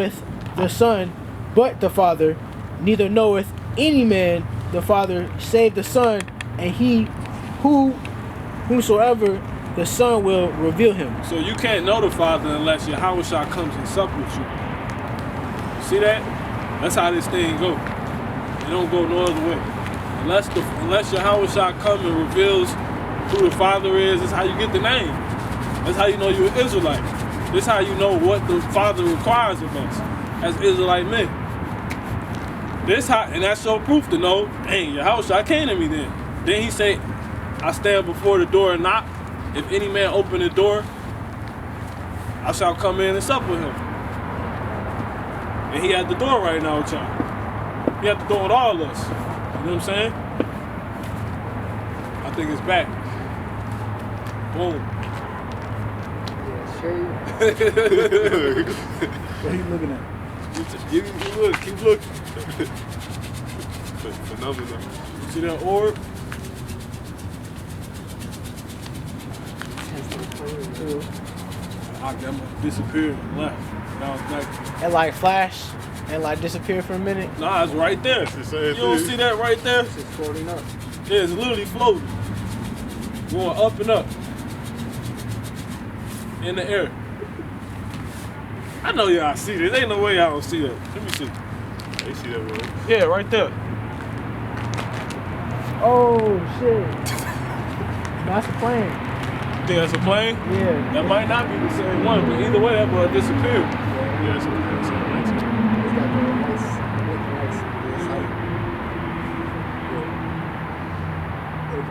with the Son, but the Father, neither knoweth any man the Father save the Son, and he whomsoever the Son will reveal him. So you can't know the Father unless Yahawashi comes and sup with you. See that? That's how this thing go. It don't go no other way. Unless Yahawashi comes and reveals who the Father is, that's how you get the name. That's how you know you're an Israelite. That's how you know what the Father requires of us as Israelite men. And that's your proof to know, dang, Yahawashi came to me then. Then he say, I stand before the door and knock. If any man open the door, I shall come in and sup with him. And he at the door right now with y'all. He at the door with all of us. You know what I'm saying? I think it's back. Boom. Yeah, sure. What are you looking at? Keep looking. Phenomenal. You see that orb? I got disappeared and left. Now it's back. And like flash and like disappear for a minute. Nah, it's right there. You don't see that right there? It's floating up. Yeah, it's literally floating. Going up and up. In the air. I know y'all see this. Ain't no way y'all don't see that. Let me see. They see that, bro. Yeah, right there. Oh shit. That's the plane. You think that's a plane? Yeah. That might not be the same one, but either way, that boy disappeared. Yeah, it's okay. It's got the nice,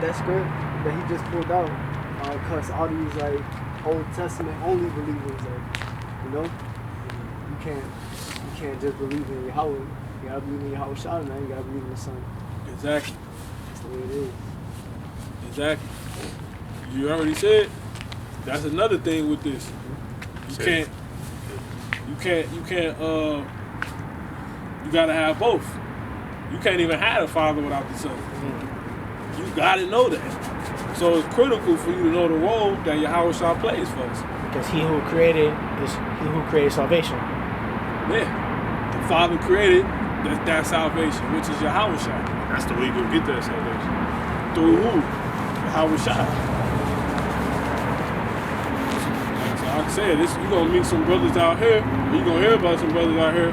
that's good that he just pulled out. Cause all these like Old Testament only believers, like, you know, you can't just believe in Yahweh. You gotta believe in Yahweh Shah, man. You gotta believe in the Son. Exactly. That's the way it is. Exactly. You already said. That's another thing with this. You gotta have both. You can't even have the Father without the Son. You gotta know that. So it's critical for you to know the role that Yahawashi plays for us. Because he who created salvation. Yeah. The Father created that salvation, which is Yahawashi. That's the way you gonna get that salvation. Through who? Yahawashi. So like I said, you're gonna meet some brothers out here, or you're gonna hear about some brothers out here,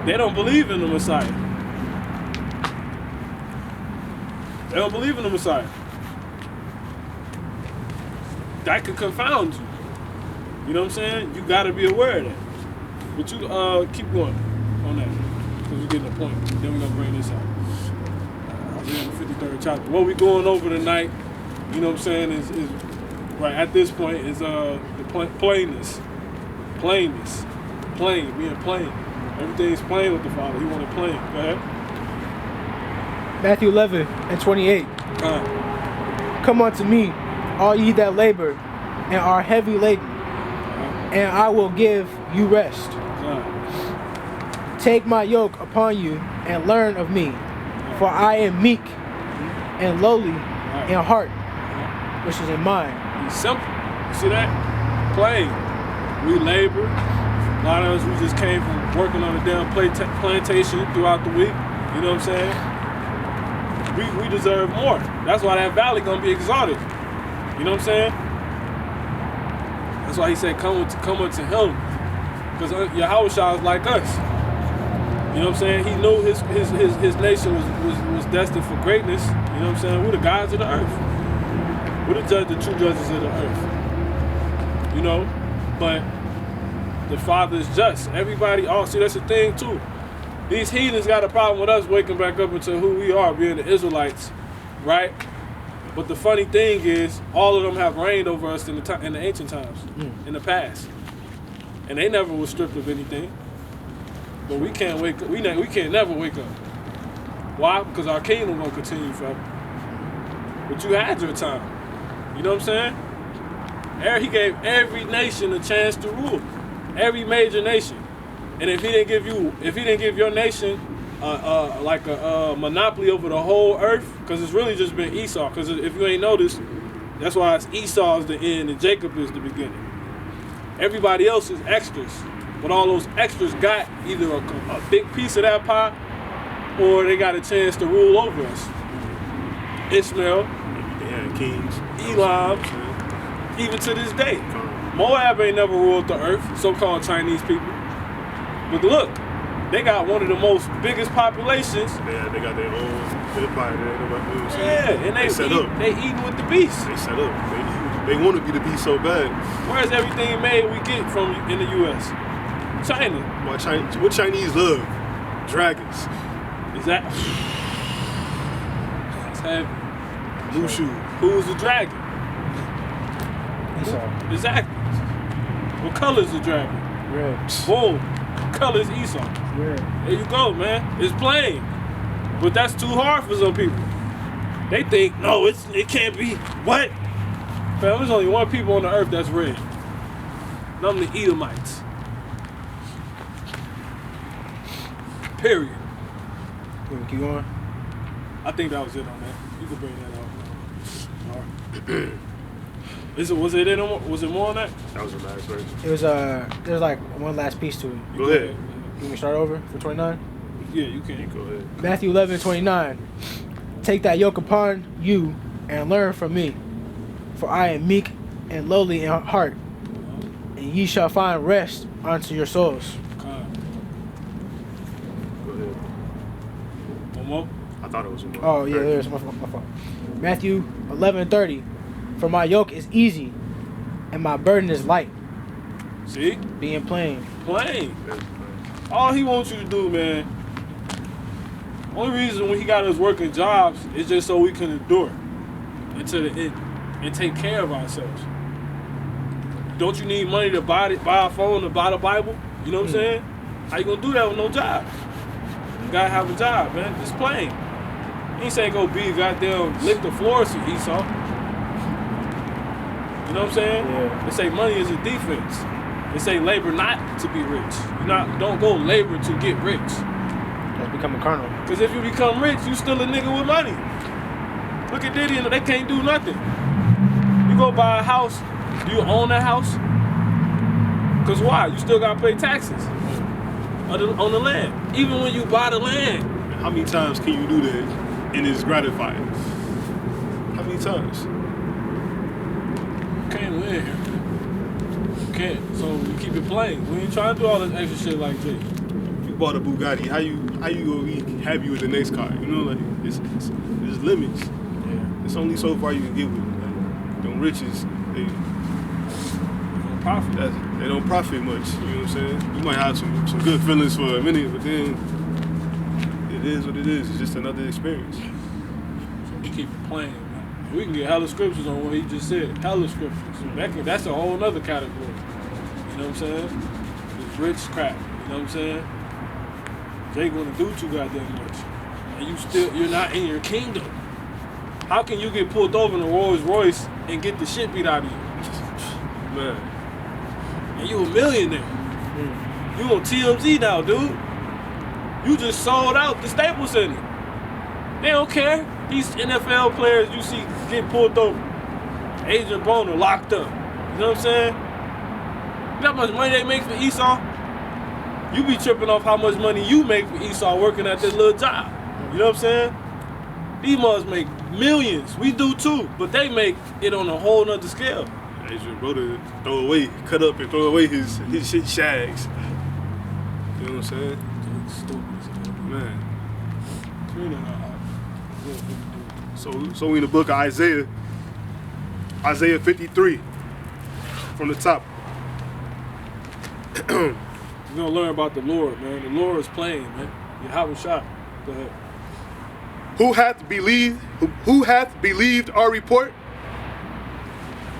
they don't believe in the Messiah. They don't believe in the Messiah. That could confound you. You know what I'm saying? You gotta be aware of that. But you keep going on that. Because we're getting a point. Then we're gonna bring this out. We're in the 53rd chapter. What we going over tonight, you know what I'm saying, is right at this point is the plainness. Plainness. Plain, being plain. Everything's plain with the Father. He wanted plain. Go ahead. Matthew 11:28. Come unto me, all ye that labor and are heavy laden, and I will give you rest. Take my yoke upon you and learn of me, for I am meek and lowly in heart, which is in mind. It's simple. You see that? Plain. We labor. A lot of us, we just came from working on a damn plantation throughout the week. You know what I'm saying? We deserve more. That's why that valley gonna be exalted. You know what I'm saying? That's why he said, come unto him. Because Yahawashi is like us. You know what I'm saying? He knew his nation was destined for greatness. You know what I'm saying? We're the gods of the earth. We're the true judges of the earth. You know? But the Father is just. Everybody, see, that's the thing too. These heathens got a problem with us waking back up into who we are, being the Israelites, right? But the funny thing is, all of them have reigned over us in the ancient times, in the past, and they never were stripped of anything. But we can't wake up. We can't never wake up. Why? Because our kingdom gonna continue forever. But you had your time. You know what I'm saying? He gave every nation a chance to rule, every major nation. And if he didn't give your nation like a monopoly over the whole earth, because it's really just been Esau. Because if you ain't noticed, that's why it's Esau is the end and Jacob is the beginning. Everybody else is extras. But all those extras got either a big piece of that pie or they got a chance to rule over us. Ishmael, They had kings. Elam, even to this day. Moab ain't never ruled the earth, so-called Chinese people. But look, they got one of the most biggest populations. They got their own empire. Yeah, and they set eat, up. they eating with the beast. They set up. They want to be the beast so bad. Where's everything made we get from in the U.S.? China. What Chinese love? Dragons. Is that? That's heavy. Mushu. Who's the dragon? Esau. Exactly. What color is the dragon? Red. Boom. What color is Esau? Red. There you go, man. It's plain. But that's too hard for some people. They think, no, it can't be. What? Fam, there's only one people on the earth that's red. And I'm the Edomites. Period. You wanna keep going? I think that was it on that. You can bring that out. All right. Was it more on that? That was the last verse. It was there's like one last piece to it. Go ahead. You want me to start over for 29? Yeah, you can. Go ahead. Matthew 11:29. Take that yoke upon you and learn from me, for I am meek and lowly in heart, and ye shall find rest unto your souls. Okay. Go ahead. One more? I thought it was one. Oh yeah, there's my fault. Matthew 11:30. For my yoke is easy, and my burden is light. See? Being plain. Plain. All he wants you to do, man. Only reason when he got us working jobs is just so we can endure until the end and take care of ourselves. Don't you need money to buy a phone, to buy the Bible? You know what I'm saying? How you gonna do that with no job? You gotta have a job, man. Just plain. He ain't saying go be goddamn lick the floors to Esau. You know what I'm saying? Yeah. They say money is a defense. They say labor not to be rich. Don't go labor to get rich. That's becoming carnal. Because if you become rich, you still a nigga with money. Look at Diddy and they can't do nothing. You go buy a house, do you own that house? Because why? You still gotta pay taxes on the land. Even when you buy the land. How many times can you do that and it's gratifying? How many times? You can't live here. You can't. So we keep it plain. We ain't trying to do all this extra shit like this. You bought a Bugatti. How you gonna be happy with the next car? You know, like there's limits. Yeah. It's only so far you can get with it. Like, them riches, they Profit. they don't profit much. You know what I'm saying? You might have some good feelings for a minute, but then it is what it is. It's just another experience. So we keep it plain, man. We can get hella scriptures on what he just said. Hella scriptures. That's a whole nother category. You know what I'm saying? It's rich crap. You know what I'm saying? They gonna do too goddamn much. And you're not in your kingdom. How can you get pulled over in a Rolls Royce and get the shit beat out of you? Man, And you a millionaire. You on TMZ now, dude. You just sold out the Staples Center. They don't care. These NFL players you see get pulled over. Adrian Boner locked up. You know what I'm saying? You know how much money they make for Esau? You be tripping off how much money you make for Esau working at this little job. You know what I'm saying? These mothers make millions. We do too, but they make it on a whole nother scale. Adrian Broder cut up and throw away his shit shags. You know what I'm saying? Stupid. Man. Really not. So we in the book of Isaiah 53, from the top. We're gonna learn about the Lord, man. The Lord is playing, man. Yahawashi. Go ahead. Who hath believed our report?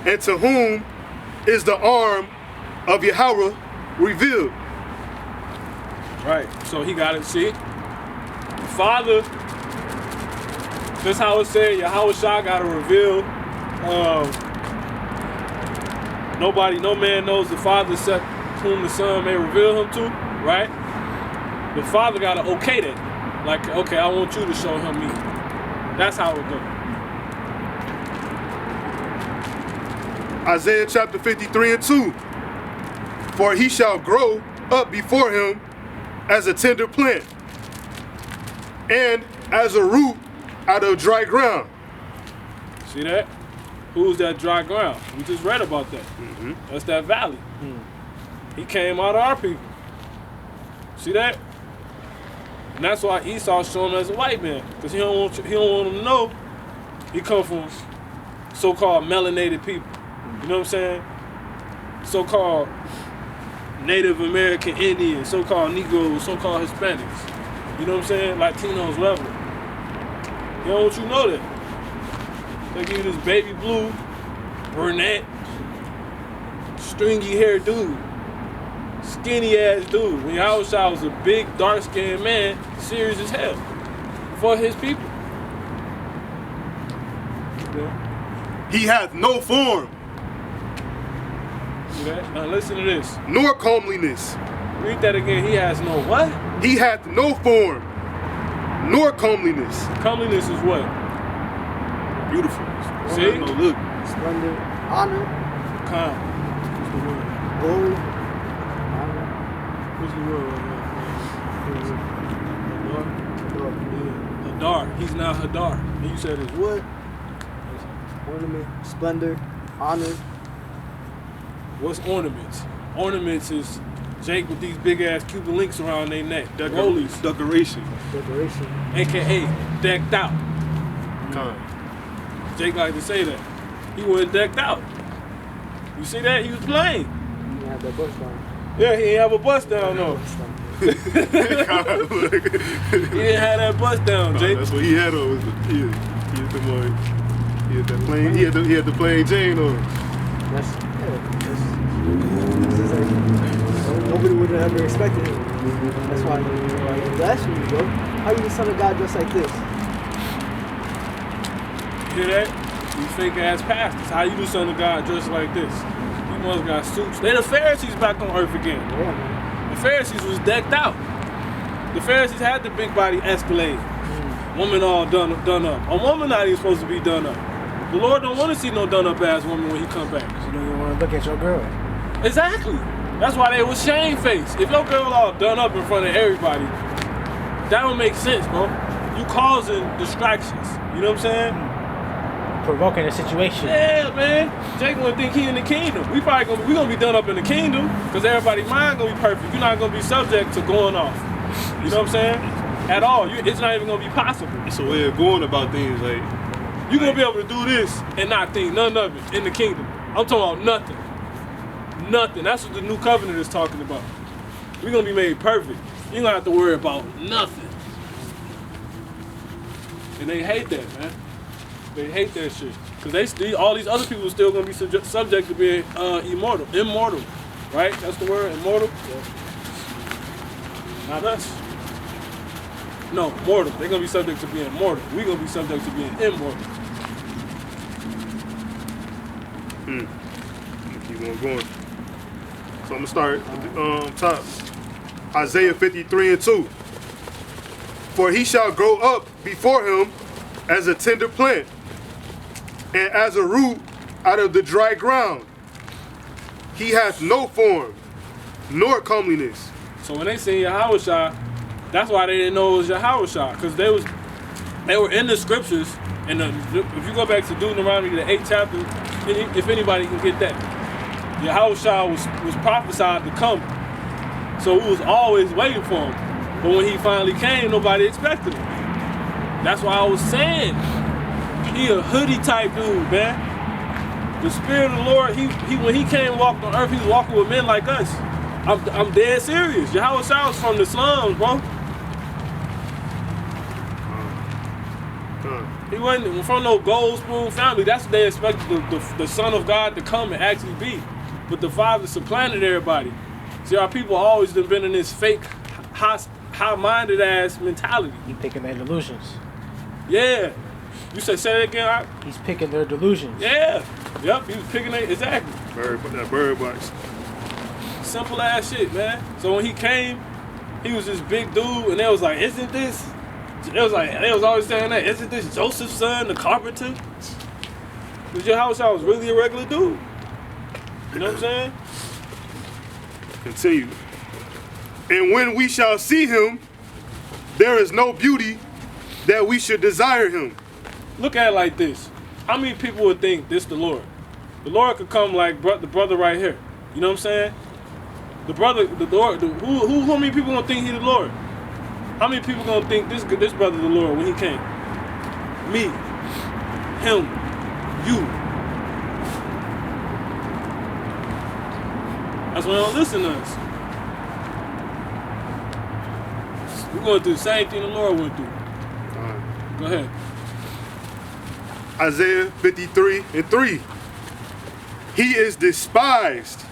And to whom is the arm of Yahweh revealed? Right. So he got it. See, the Father. That's how it said. Yahawashi got to reveal. No man knows the Father except whom the Son may reveal him to. Right. The Father got to okay that. Like, okay, I want you to show him me. That's how it goes. Isaiah chapter 53 and 2. For he shall grow up before him as a tender plant, and as a root out of dry ground. See that? Who's that dry ground? We just read about that. That's that valley. He came out of our people. See that? And that's why Esau showing him as a white man, because he don't want him to know he come from so-called melanated people. You know what I'm saying? So-called Native American Indians, so-called Negroes, so-called Hispanics. You know what I'm saying? Latinos, whatever. He don't want you to know that. They give you this baby blue, brunette, stringy haired dude. Skinny ass dude. When Yahawashi was a big, dark skinned man, serious as hell. For his people. Yeah. He hath no form, See that? Now listen to this. nor comeliness. Read that again. He has no what? He hath no form, nor comeliness. Comeliness is what? Beautiful. See? No look. Splendor, honor, Calm. What's the word? glory, honor, What's the word right now? Hadar. He's not Hadar. And you said it's what? ornament, splendor, honor. What's ornaments? Ornaments is Jake with these big ass Cuban links around their neck. Decoration. Decoration. AKA decked out. Jake like to say that. He wasn't decked out. You see that? He was playing. You didn't have that bust down. Yeah, he didn't have a bust down though. He didn't have that bust down, Jake. That's what he had on. He had that plain. He had the plain Jane on. That's nobody would have ever expected it. That's why he blasphemy, bro. How you the son of God dressed like this? Hear that? You fake ass pastors. How you the son of God dressed like this? You must got suits. They the Pharisees back on earth again. Yeah, man. The Pharisees was decked out. The Pharisees had the big body Escalade. Woman all done up. A woman not even supposed to be done up. The Lord don't want to see no done up ass woman when he come back. You don't even want to look at your girl. Exactly. That's why they was shamefaced. If your girl all done up in front of everybody, that don't make sense, bro. You causing distractions. You know what I'm saying? Provoking a situation. Yeah, man. Jake gonna think he in the kingdom. We gonna be done up in the kingdom because everybody's mind gonna be perfect. You're not gonna be subject to going off. You know what I'm saying? At all. It's not even gonna be possible. It's a way of going about things. Like You're gonna be able to do this and not think none of it in the kingdom. I'm talking about nothing. Nothing. That's what the new covenant is talking about. We're gonna be made perfect. You don't have to worry about nothing. And they hate that, man. They hate that shit. Because all these other people are still gonna be subject to being immortal. Right? That's the word, immortal? Yeah. Not us. No, mortal. They're gonna be subject to being mortal. We're gonna be subject to being immortal. keep on going. So I'm gonna start at the top. Isaiah 53:2. For he shall grow up before him as a tender plant, and as a root out of the dry ground. He hath no form, nor comeliness. So when they seen Yahawashi, that's why they didn't know it was Yahawashi, because they were in the scriptures. And if you go back to Deuteronomy, the 8th chapter, if anybody can get that, Yahawashi was prophesied to come. So we was always waiting for him. But when he finally came, nobody expected him. That's why I was saying, he a Hoody type dude, man. The Spirit of the Lord, he when he came and walked on earth, he was walking with men like us. I'm dead serious. Yahawashi was from the slums, bro. He wasn't from no gold spoon family. That's what they expected the Son of God to come and actually be. But the Father supplanted everybody. See, our people always been in this fake, high-minded ass mentality. He's picking their delusions. Yeah. You say that again, Art? He's picking their delusions. Yeah. Yep, he was picking it. Exactly. That bird box. Simple ass shit, man. So when he came, he was this big dude, and they was like, isn't this? They was always saying that, isn't this Joseph's son, the carpenter? Because Yahawashi was really a regular dude. You know what I'm saying? Continue. And when we shall see him, there is no beauty that we should desire him. Look at it like this. How many people would think this the Lord? The Lord could come like the brother right here. You know what I'm saying? The brother, the Lord, how many people gonna think he the Lord? How many people gonna think this brother the Lord when he came? Me, him, you. That's why they don't listen to us. We're going to do the same thing the Lord went through. Go ahead. Isaiah 53:3. He is despised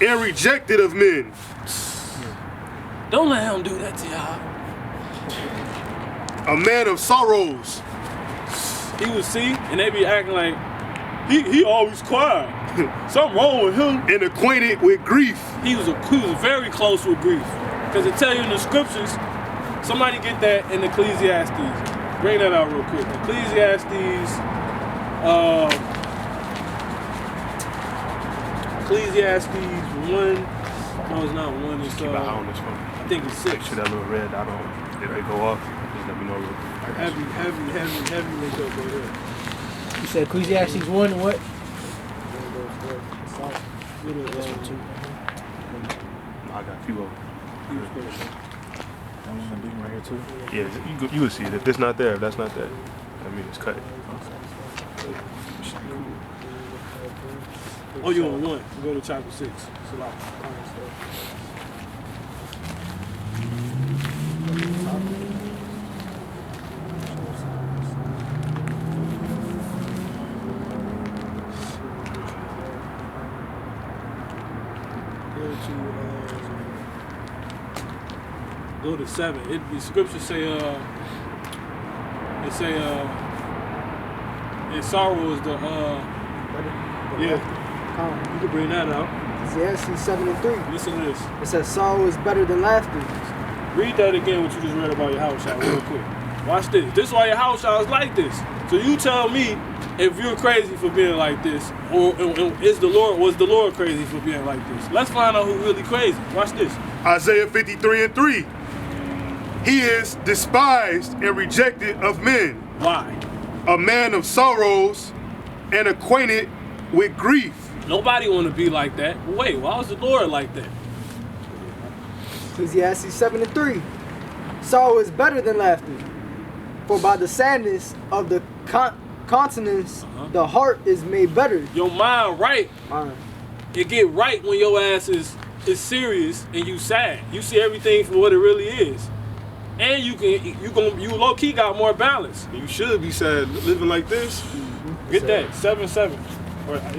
and rejected of men. Don't let him do that to y'all. A man of sorrows. He would see, and they be acting like, he always quiet. Something wrong with him. And acquainted with grief. He was very close with grief. Because it tell you in the scriptures, somebody get that in Ecclesiastes. Bring that out real quick. Ecclesiastes 1. No, it's not 1. It's Keep an eye on this one. I think it's 6. Make sure that little red dot on. If they go off, just let me know real quick. Heavy link up right here. You said Ecclesiastes 1 and what? Little, I got a few of them. Right here too. Yeah, you will see it. If it's not there, if that's not there, I mean it's cut. Oh, you on 1. Go to chapter 6. It's a lot. Go to 7. The scriptures say, and sorrow is the, yeah. You can bring that out. Ecclesiastes 7:3. Listen to this. It says sorrow is better than laughter. Read that again, what you just read about Yahawashi real quick. Watch this. This is why Yahawashi is like this. So you tell me if you're crazy for being like this, or was the Lord crazy for being like this? Let's find out who's really crazy. Watch this. Isaiah 53:3. He is despised and rejected of men. Why? A man of sorrows and acquainted with grief. Nobody want to be like that. But wait, why was the Lord like that? Ecclesiastes 7:3. Sorrow is better than laughter. For by the sadness of the countenance, the heart is made better. Your mind right. Mind. It get right when your ass is serious and you sad. You see everything for what it really is. And you low key got more balance. You should be sad living like this. Get that 7-7. Or it's